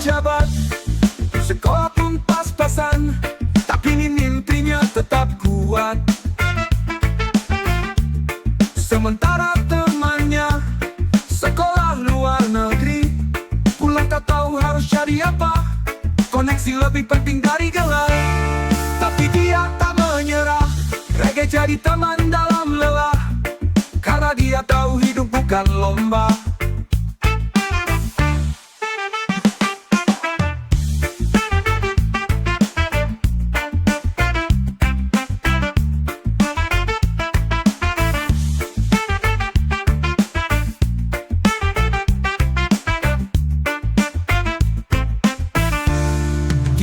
pejabat, sekolah pun pas-pasan, tapi mimpinya tetap kuat. Sementara temannya sekolah luar negeri, pulang tak tahu harus cari apa. Koneksi lebih penting dari gelar. Tapi dia tak menyerah, reggae jadi teman dalam lelah, karena dia tahu hidup bukan lomba.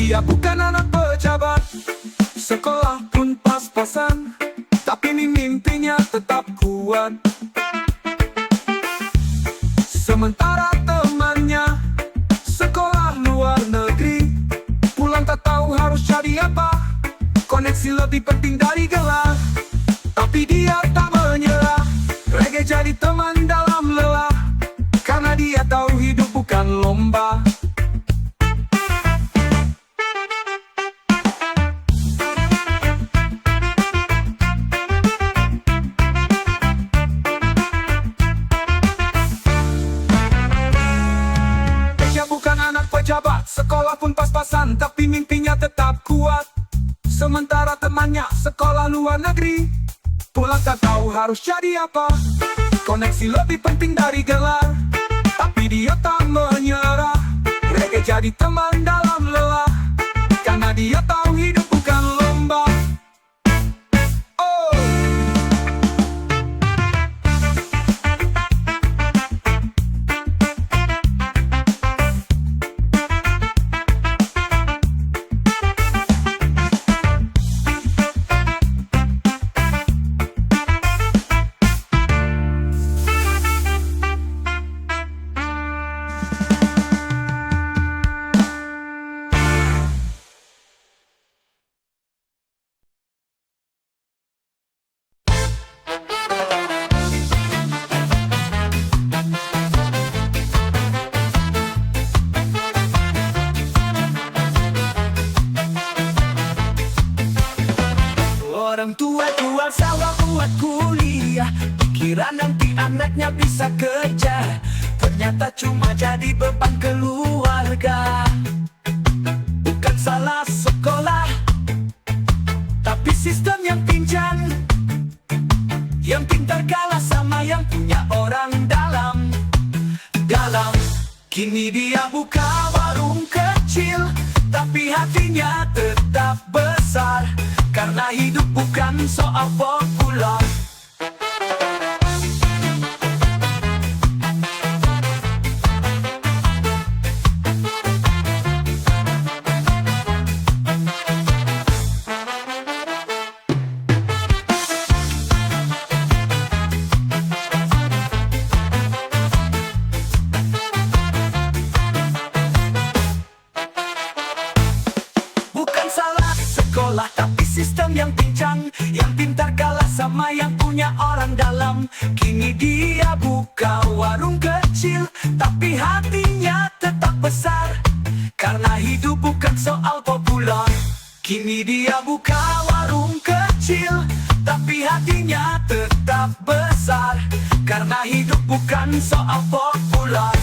Dia bukan anak pejabat, sekolah pun pas-pasan, tapi mimpinya tetap kuat. Sementara temannya sekolah luar negeri, pulang tak tahu harus cari apa. Koneksi lebih penting dari gelar. Tapi dia tak menyerah, reggae jadi teman dalam lelah, karena dia tahu hidup bukan lomba. Pejabat, sekolah pun pas-pasan, tapi mimpinya tetap kuat. Sementara temannya sekolah luar negeri, pulang tak tahu harus jadi apa. Koneksi lebih penting dari gelar. Tapi dia tak menyerah, reggae jadi teman dalam lelah, karena dia tahu hidup bukan lomba. Oh. Orang tua jual sawah buat kuliah, pikiran nanti anaknya bisa kerja, ternyata cuma jadi beban keluarga. Bukan salah sekolah, tapi sistem yang pincang, yang pintar kalah sama yang punya orang dalam. Kini dia buka warung kecil, tapi hatinya tetap besar, karena hidup bukan soal populer. Bukan salah sekolah, tapi sistem yang pincang, yang pintar kalah sama yang punya orang dalam. Kini dia buka warung kecil, tapi hatinya tetap besar, karena hidup bukan soal populer. Kini dia buka warung kecil, tapi hatinya tetap besar, karena hidup bukan soal populer.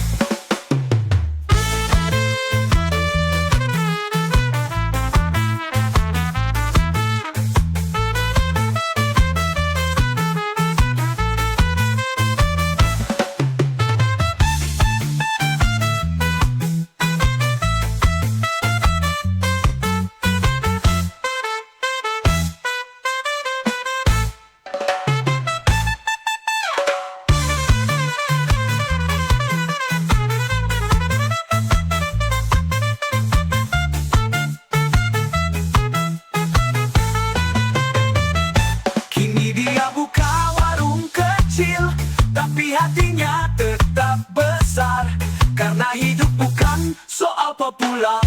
Tapi hatinya tetap besar, karena hidup bukan soal populer.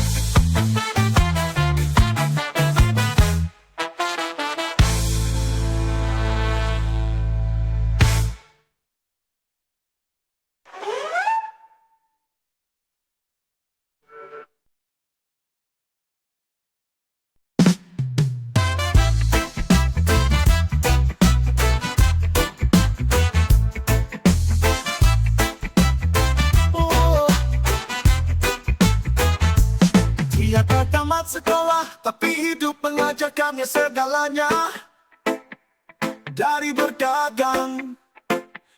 Dia tak tamat sekolah, tapi hidup mengajarkannya segalanya. Dari berdagang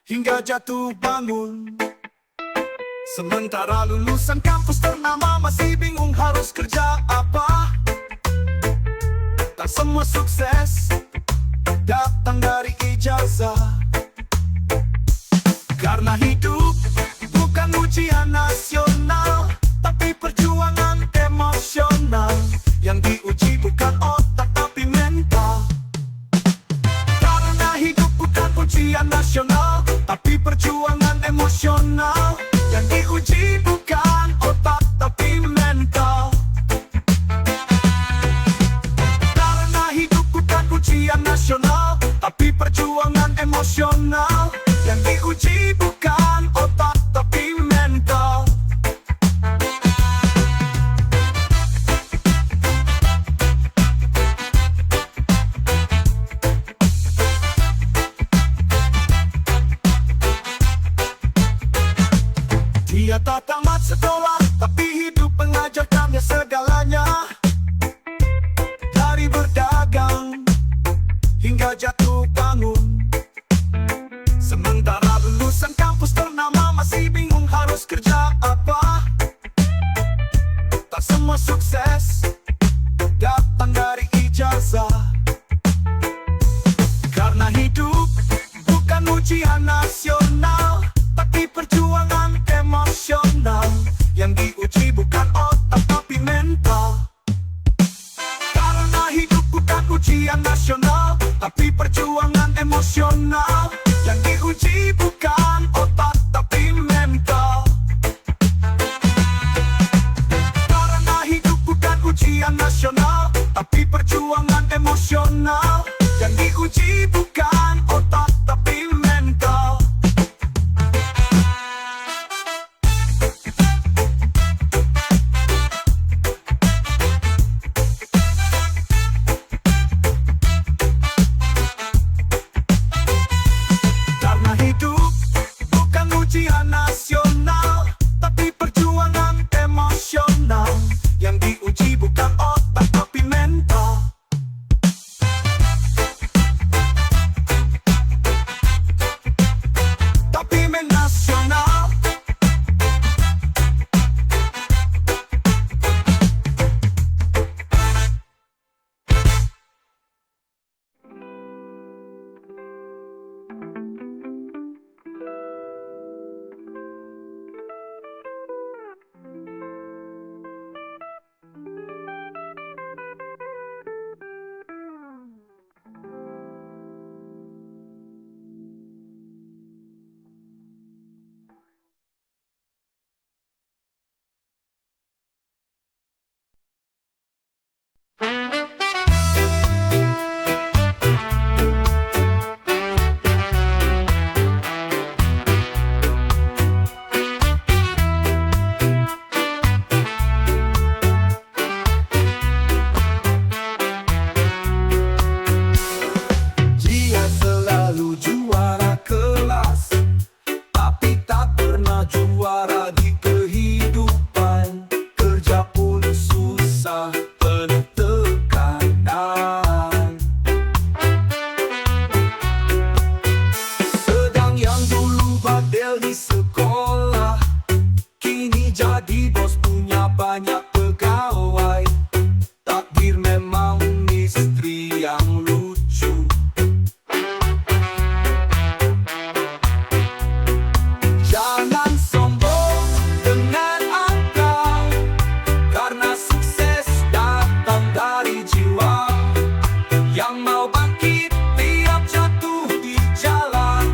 hingga jatuh bangun. Sementara lulusan kampus ternama masih bingung harus kerja apa. Tak semua sukses datang dari ijazah. Karena hidup bukan ujian nasional, tapi perjuangan emosional. Yang diuji bukan otak tapi mental. Karena hidup bukan ujian nasional, tapi perjuangan emosional. Yang diuji bukan otak tapi mental. Karena hidup bukan ujian nasional, tapi perjuangan emosional. Yang diuji bukan otak tapi mental. Dia tak tamat sekolah, tapi hidup mengajarkannya segalanya. Dari berdagang hingga jatuh bangun. Sementara lulusan kampus ternama masih bingung harus kerja apa. Tak semua sukses datang dari ijazah. Karena hidup bukan ujian nasional, tapi perjuangan emosional. Yang diuji bukan otak tapi mental. Karena hidup bukan ujian nasional, tapi perjuangan emosional. Yang diuji bukan otak tapi mental. Karena hidup bukan ujian nasional, tapi perjuangan emosional. Yang diuji bukan otak tapi mental. Karena hidup bukan ujian nasional, tapi perjuangan emosional. Yang diuji bukan otak tapi mental. Tapi nasional. Dia selalu juara kelas, tapi tak pernah juara di kehidupan. Kerja pun susah, penuh tekanan. Sedang yang dulu badel di sekolah, kini jadi bos punya banyak pegawai. Takdir memang misteri yang lucu. Jangan sombong dengan angka, karena sukses datang dari jiwa. Yang mau bangkit tiap jatuh di jalan.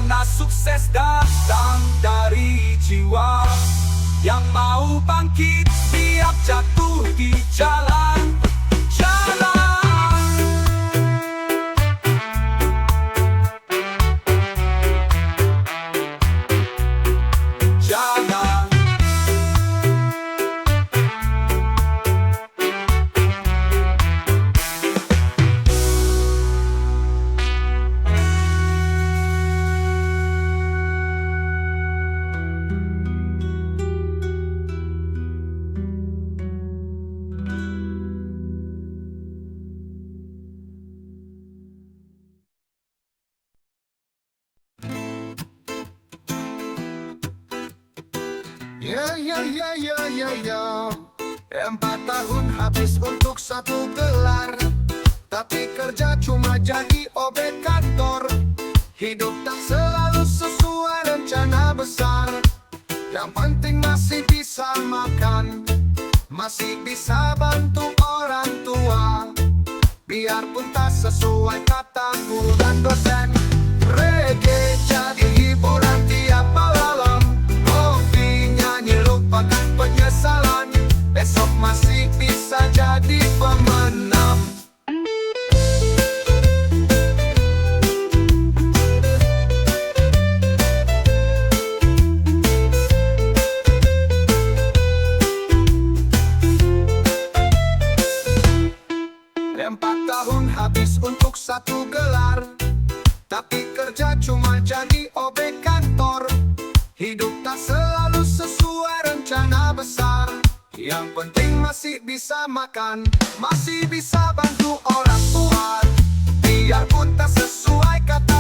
Karena sukses datang dari jiwa yang mau bangkit tiap jatuh di jalan. Ya. 4 tahun habis untuk satu gelar, tapi kerja cuma jadi obek kantor. Hidup tak selalu sesuai rencana besar. Yang penting masih bisa makan, masih bisa bantu orang tua. Biarpun tak sesuai kata guru dan dosen. Reggae jadi hiburan tiap malam. Kopi nyanyi lupakan penyesalan. Besok masih bisa jadi pemenang. Empat tahun habis untuk satu gelar, tapi kerja cuma jadi obek kantor. Hidup tak selalu sesuai rencana besar. Yang penting masih bisa makan, masih bisa bantu orang tua. Biarpun tak sesuai kata